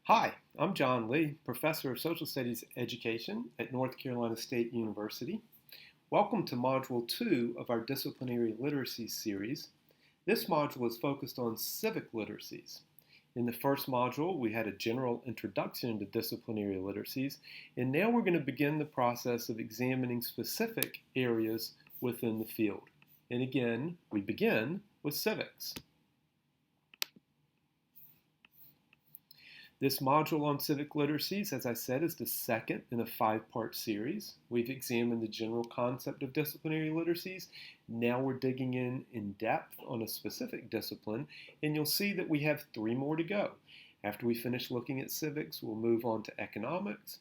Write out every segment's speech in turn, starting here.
Hi, I'm John Lee, Professor of Social Studies Education at North Carolina State University. Welcome to Module 2 of our Disciplinary Literacies series. This module is focused on civic literacies. In the first module, we had a general introduction to disciplinary literacies, and now we're going to begin the process of examining specific areas within the field. And again, we begin with civics. This module on civic literacies, as I said, is the second in a 5-part series. We've examined the general concept of disciplinary literacies. Now we're digging in depth on a specific discipline, and you'll see that we have 3 more to go. After we finish looking at civics, we'll move on to economics.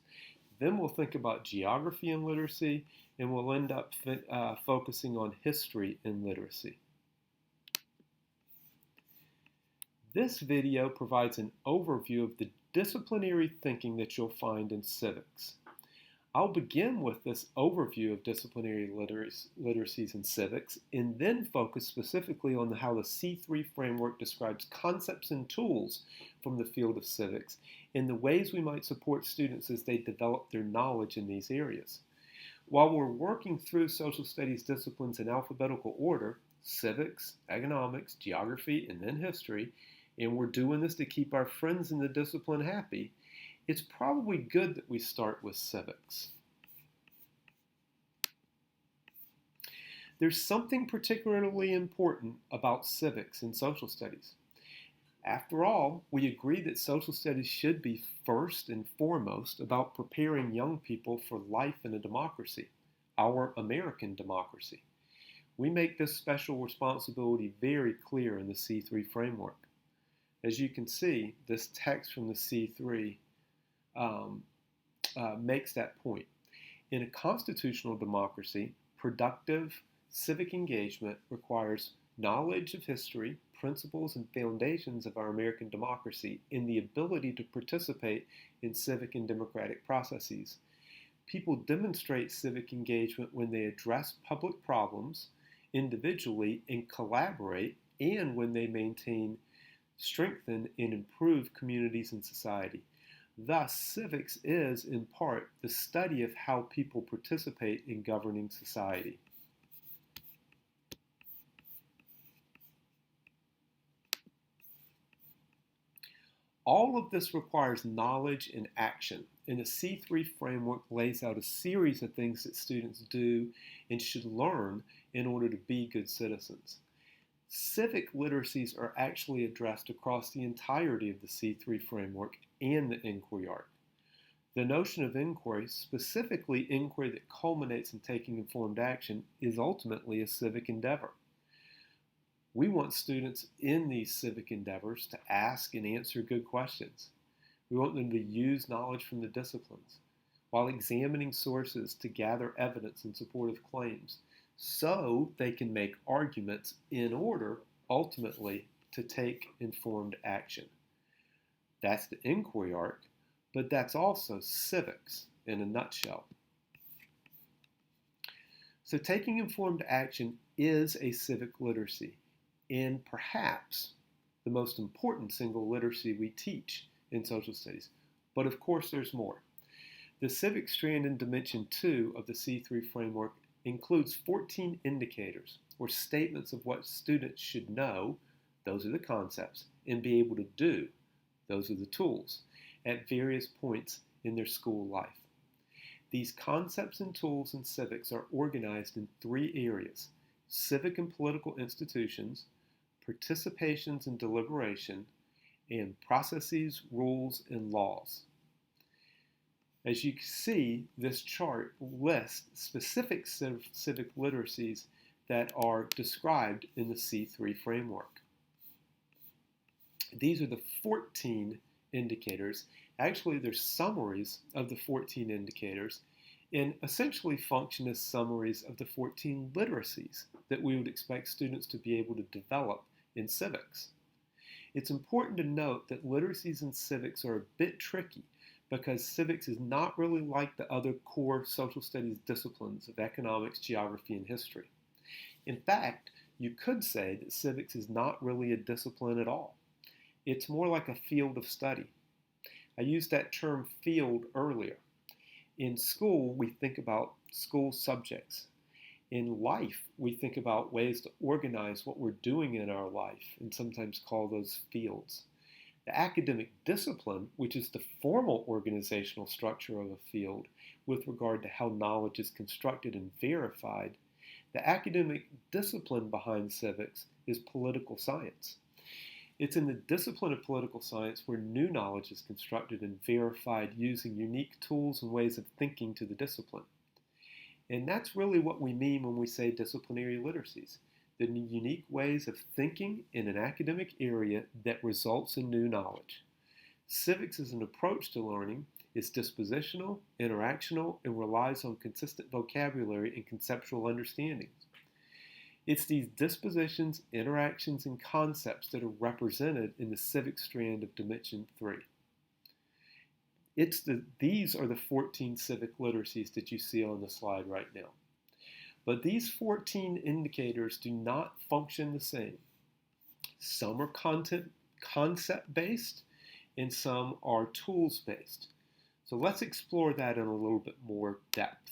Then we'll think about geography and literacy, and we'll end up focusing on history and literacy. This video provides an overview of the disciplinary thinking that you'll find in civics. I'll begin with this overview of disciplinary literacies in civics and then focus specifically on how the C3 framework describes concepts and tools from the field of civics and the ways we might support students as they develop their knowledge in these areas. While we're working through social studies disciplines in alphabetical order, civics, economics, geography, and then history, and we're doing this to keep our friends in the discipline happy, it's probably good that we start with civics. There's something particularly important about civics in social studies. After all, we agree that social studies should be first and foremost about preparing young people for life in a democracy, our American democracy. We make this special responsibility very clear in the C3 framework. As you can see, this text from the C3 makes that point. In a constitutional democracy, productive civic engagement requires knowledge of history, principles, and foundations of our American democracy, and the ability to participate in civic and democratic processes. People demonstrate civic engagement when they address public problems individually and collaborate, and when they maintain, strengthen, and improve communities and society. Thus, civics is, in part, the study of how people participate in governing society. All of this requires knowledge and action, and the C3 framework lays out a series of things that students do and should learn in order to be good citizens. Civic literacies are actually addressed across the entirety of the C3 framework and the inquiry arc. The notion of inquiry, specifically inquiry that culminates in taking informed action, is ultimately a civic endeavor. We want students in these civic endeavors to ask and answer good questions. We want them to use knowledge from the disciplines while examining sources to gather evidence in support of claims, so they can make arguments in order, ultimately, to take informed action. That's the inquiry arc, but that's also civics in a nutshell. So taking informed action is a civic literacy, and perhaps the most important single literacy we teach in social studies. But of course there's more. The civic strand in Dimension 2 of the C3 framework includes 14 indicators, or statements of what students should know, those are the concepts, and be able to do, those are the tools, at various points in their school life. These concepts and tools in civics are organized in 3 areas: civic and political institutions, participations and deliberation, and processes, rules, and laws. As you can see, this chart lists specific civic literacies that are described in the C3 framework. These are the 14 indicators. Actually, they're summaries of the 14 indicators and essentially function as summaries of the 14 literacies that we would expect students to be able to develop in civics. It's important to note that literacies in civics are a bit tricky because civics is not really like the other core social studies disciplines of economics, geography, and history. In fact, you could say that civics is not really a discipline at all. It's more like a field of study. I used that term field earlier. In school, we think about school subjects. In life, we think about ways to organize what we're doing in our life and sometimes call those fields. The academic discipline, which is the formal organizational structure of a field with regard to how knowledge is constructed and verified, the academic discipline behind civics is political science. It's in the discipline of political science where new knowledge is constructed and verified using unique tools and ways of thinking to the discipline. And that's really what we mean when we say disciplinary literacies, the unique ways of thinking in an academic area that results in new knowledge. Civics as an approach to learning is dispositional, interactional, and relies on consistent vocabulary and conceptual understandings. It's these dispositions, interactions, and concepts that are represented in the civic strand of Dimension 3. These are the 14 civic literacies that you see on the slide right now. But these 14 indicators do not function the same. Some are concept-based, and some are tools-based. So let's explore that in a little bit more depth.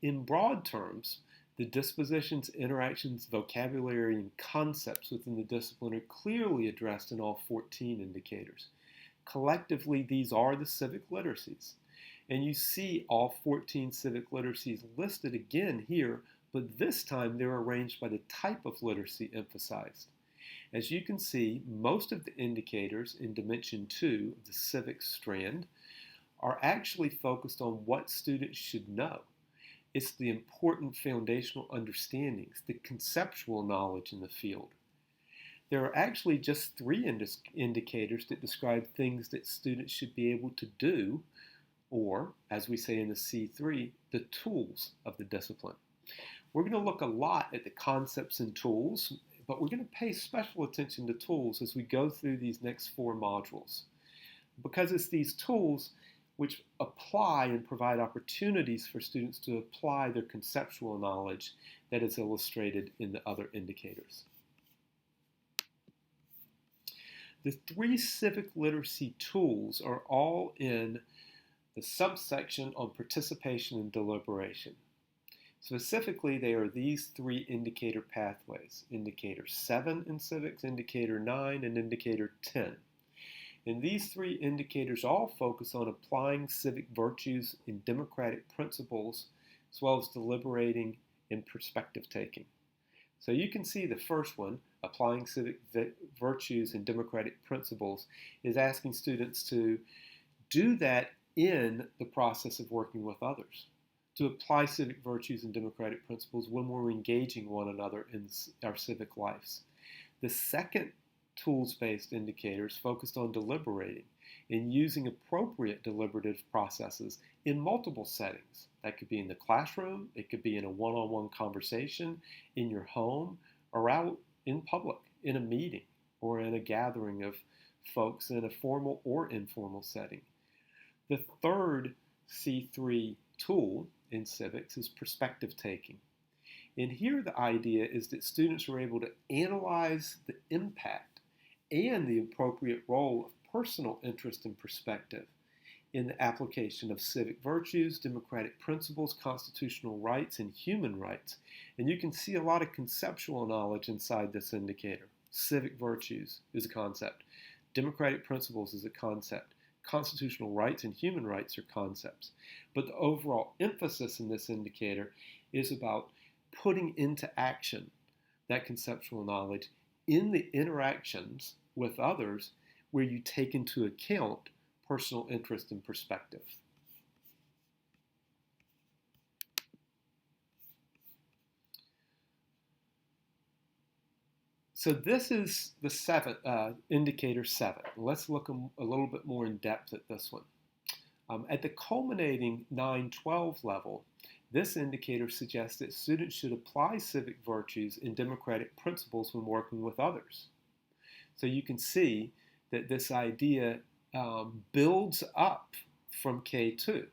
In broad terms, the dispositions, interactions, vocabulary, and concepts within the discipline are clearly addressed in all 14 indicators. Collectively, these are the civic literacies. And you see all 14 civic literacies listed again here, but this time they're arranged by the type of literacy emphasized. As you can see, most of the indicators in Dimension 2 of the civics strand are actually focused on what students should know. It's the important foundational understandings, the conceptual knowledge in the field. There are actually just 3 indicators that describe things that students should be able to do, or, as we say in the C3, the tools of the discipline. We're going to look a lot at the concepts and tools, but we're going to pay special attention to tools as we go through these next 4 modules. Because it's these tools which apply and provide opportunities for students to apply their conceptual knowledge that is illustrated in the other indicators. The 3 civic literacy tools are all in the subsection on participation and deliberation. Specifically, they are these 3 indicator pathways, Indicator 7 in civics, Indicator 9, and Indicator 10. And these 3 indicators all focus on applying civic virtues and democratic principles, as well as deliberating and perspective taking. So you can see the first one, applying civic virtues and democratic principles, is asking students to do that in the process of working with others, to apply civic virtues and democratic principles when we're engaging one another in our civic lives. The second tools-based indicators focused on deliberating and using appropriate deliberative processes in multiple settings. That could be in the classroom, it could be in a one-on-one conversation, in your home, or out in public, in a meeting, or in a gathering of folks in a formal or informal setting. The third C3 tool in civics is perspective taking. And here the idea is that students are able to analyze the impact and the appropriate role of personal interest and perspective in the application of civic virtues, democratic principles, constitutional rights, and human rights. And you can see a lot of conceptual knowledge inside this indicator. Civic virtues is a concept. Democratic principles is a concept. Constitutional rights and human rights are concepts. But the overall emphasis in this indicator is about putting into action that conceptual knowledge in the interactions with others where you take into account personal interest and perspective. So this is the indicator 7. Let's look a little bit more in depth at this one. At the culminating 9-12 level, this indicator suggests that students should apply civic virtues and democratic principles when working with others. So you can see that this idea builds up from K2.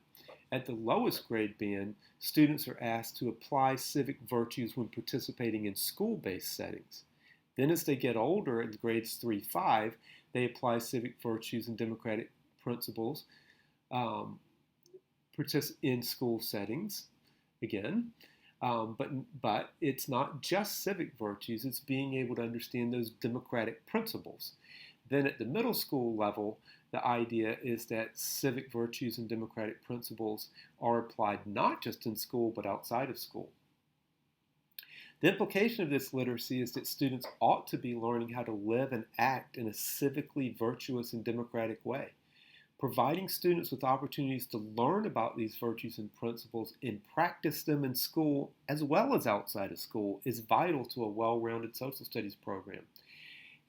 At the lowest grade band, students are asked to apply civic virtues when participating in school-based settings. Then as they get older, in grades 3-5, They apply civic virtues and democratic principles um, in school settings, again. But it's not just civic virtues, it's being able to understand those democratic principles. Then at the middle school level, the idea is that civic virtues and democratic principles are applied not just in school but outside of school. The implication of this literacy is that students ought to be learning how to live and act in a civically virtuous and democratic way. Providing students with opportunities to learn about these virtues and principles and practice them in school as well as outside of school is vital to a well-rounded social studies program.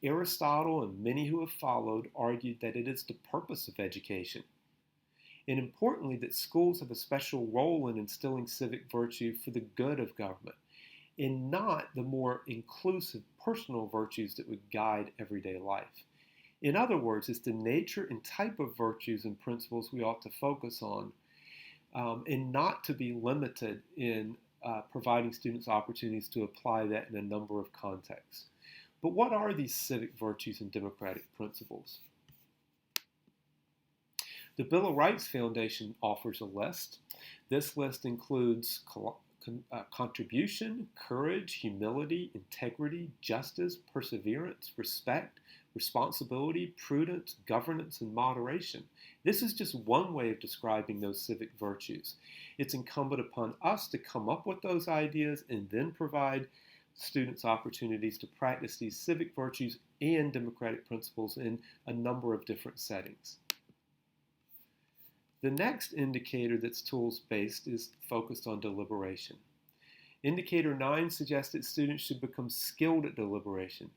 Aristotle and many who have followed argued that it is the purpose of education. And importantly, that schools have a special role in instilling civic virtue for the good of government, and not the more inclusive personal virtues that would guide everyday life. In other words, it's the nature and type of virtues and principles we ought to focus on, and not to be limited in providing students opportunities to apply that in a number of contexts. But what are these civic virtues and democratic principles? The Bill of Rights Foundation offers a list. This list includes contribution, courage, humility, integrity, justice, perseverance, respect, responsibility, prudence, governance, and moderation. This is just one way of describing those civic virtues. It's incumbent upon us to come up with those ideas and then provide students opportunities to practice these civic virtues and democratic principles in a number of different settings. The next indicator that's tools-based is focused on deliberation. Indicator 9 suggests that students should become skilled at deliberation.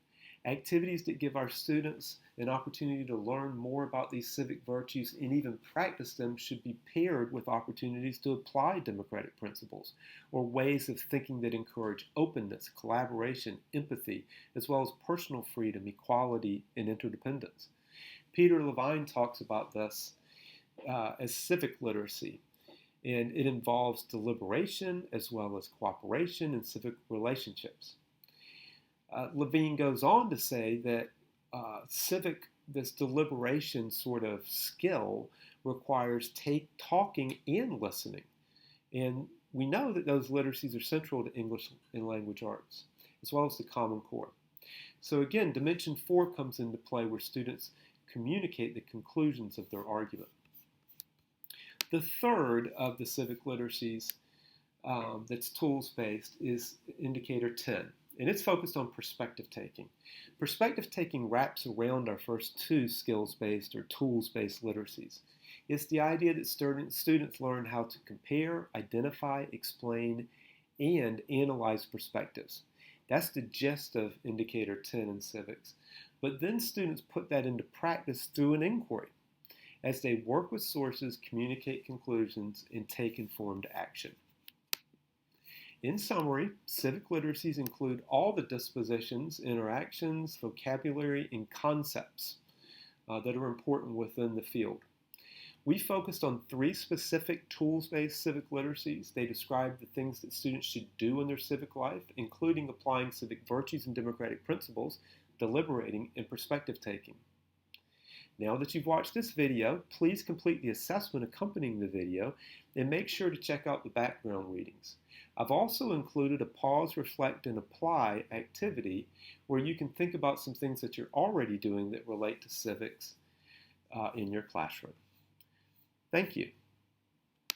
Activities that give our students an opportunity to learn more about these civic virtues and even practice them should be paired with opportunities to apply democratic principles, or ways of thinking that encourage openness, collaboration, empathy, as well as personal freedom, equality, and interdependence. Peter Levine talks about this as civic literacy, and it involves deliberation as well as cooperation and civic relationships. Levine goes on to say that this deliberation sort of skill requires talking and listening. And we know that those literacies are central to English and language arts, as well as the Common Core. So again, Dimension 4 comes into play where students communicate the conclusions of their argument. The third of the civic literacies that's tools-based is Indicator 10, and it's focused on perspective taking. Perspective taking wraps around our first two skills-based or tools-based literacies. It's the idea that students learn how to compare, identify, explain, and analyze perspectives. That's the gist of Indicator 10 in civics. But then students put that into practice through an inquiry, as they work with sources, communicate conclusions, and take informed action. In summary, civic literacies include all the dispositions, interactions, vocabulary, and concepts that are important within the field. We focused on 3 specific tools-based civic literacies. They describe the things that students should do in their civic life, including applying civic virtues and democratic principles, deliberating, and perspective taking. Now that you've watched this video, please complete the assessment accompanying the video and make sure to check out the background readings. I've also included a pause, reflect, and apply activity where you can think about some things that you're already doing that relate to civics in your classroom. Thank you.